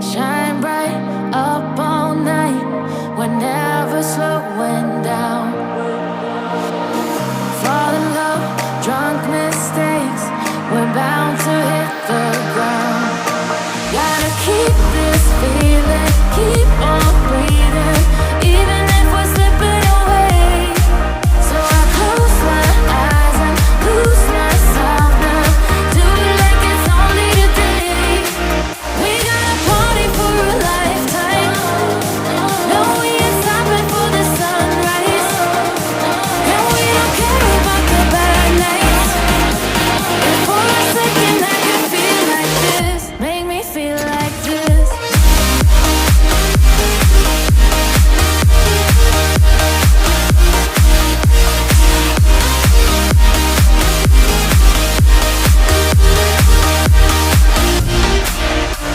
Shine bright up all night. We're never slowing down. Fall in love, drunk mistakes. We're bound to hit the ground. Gotta keep this feeling, keep on breathing, even if we're slipping away. So I close my eyes and lose myself now. Do it like it's only today. We got a party for a lifetime. No, we ain't stopping for the sunrise. And we don't care about the bad nights. And for a second I can feel like this. Make me feel like this.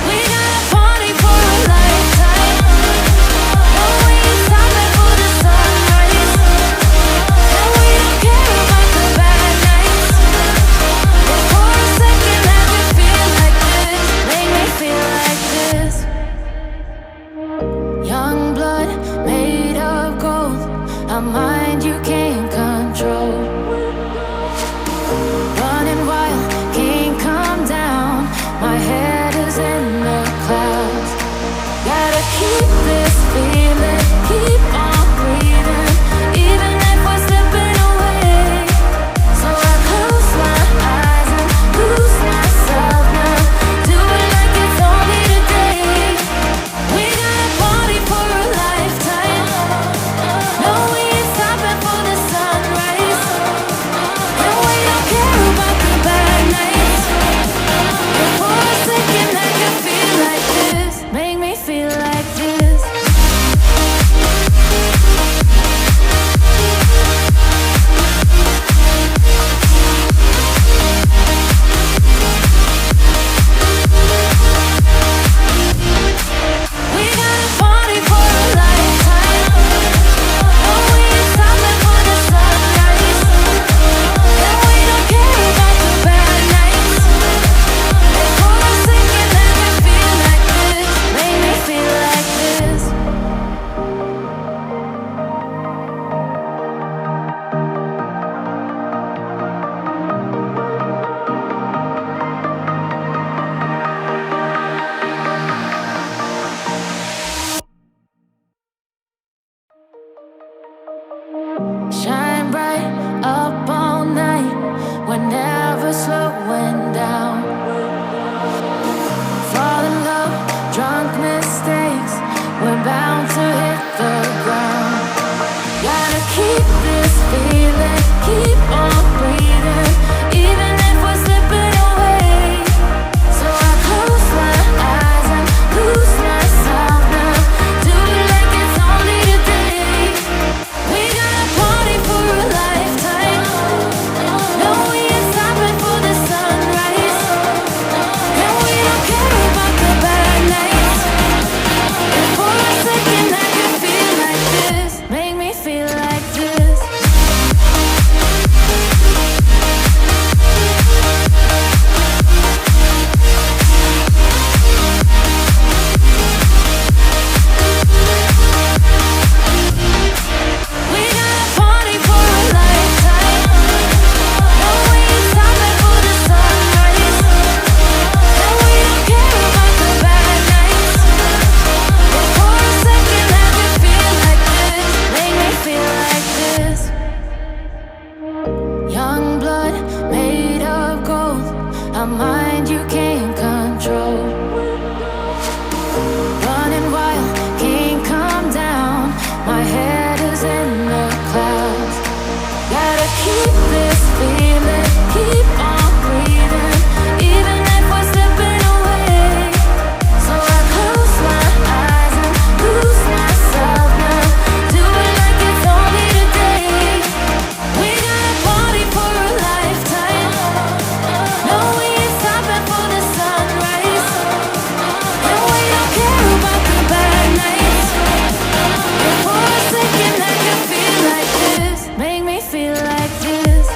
We got a party for a lifetime. No, we ain't stopping for the sunrise. And we don't care about the bad nights. But for a second I can feel like this. Make me feel like this. Young blood made of gold. A mind you can't control. Running wild, can't come down. My head is in the clouds. Gotta keep this feeling, keep on breathing, even if we're slipping away. So I close my eyes and lose myself now. Do it like it's only today. We got a party for a lifetime. No, we ain't stopping for the sunrise. And we don't care about the bad nights. But for a second I can feel like this. Make me feel like this. We got a party for a lifetime. No, we ain't stopping for the sunrise. And we don't care about the bad nights. And for a second I can feel like this. Make me feel like this. Shine bright up all night. We're never slowing down. Fall in love, drunk mistakes. We're bound to hit the ground. Gotta keep this feeling, keep on breathing, even if we're slipping away. So I close my eyes and lose myself now. Do it like it's only today. We got a party for a lifetime. No, we ain't stopping for the sunrise. And we don't care about the bad nights. And for a second I can feel like this. Make me feel like this. We got a party for a lifetime. No, we ain't stopping for the sunrise. And we don't care about the bad nights. But for a second I can feel like this. Make me feel like this. Young blood made of gold. A mind you can't control. Running wild, can't come down. My head is in the clouds. Gotta keep this feeling, keep on breathing, even if we're slipping away. So I close my eyes and lose myself now. Do it like it's only today. We got a party for a lifetime. No, we ain't stopping for the sunrise. And we don't care about the bad nights. And for a second I can feel like this. Make me feel like this.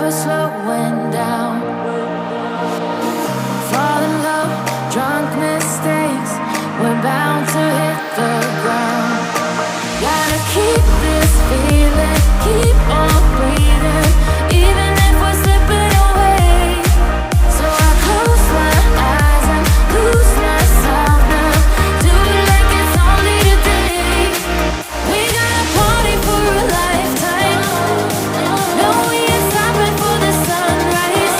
never slowing down. Fall in love, drunk mistakes, we're bound to hit the ground. Gotta keep this feeling, keep on breathing, even if we're slipping away. So I close my eyes and lose myself now. Do it like it's only today. We gotta party for a lifetime. No, we ain't stopping for the sunrise.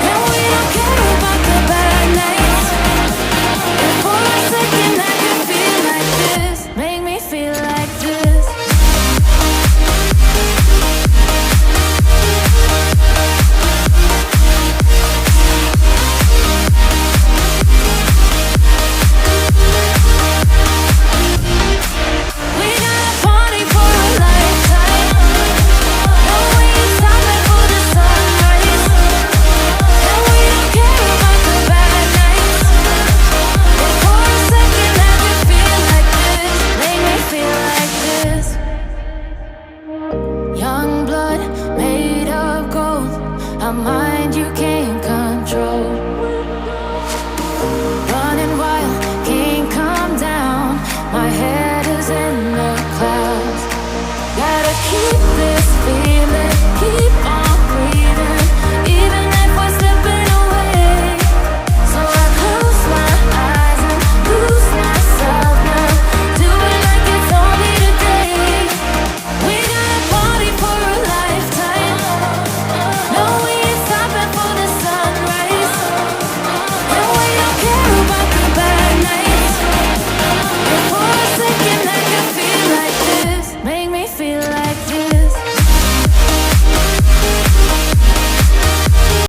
And we don't care about the bad nights. And for a second I can feel like this. Make me feel like this. We gotta party for a lifetime. No, we ain't stopping for the sunrise. And we don't care about the bad nights. And for a second I can feel like this. Make me feel like this. Young blood made of gold. I might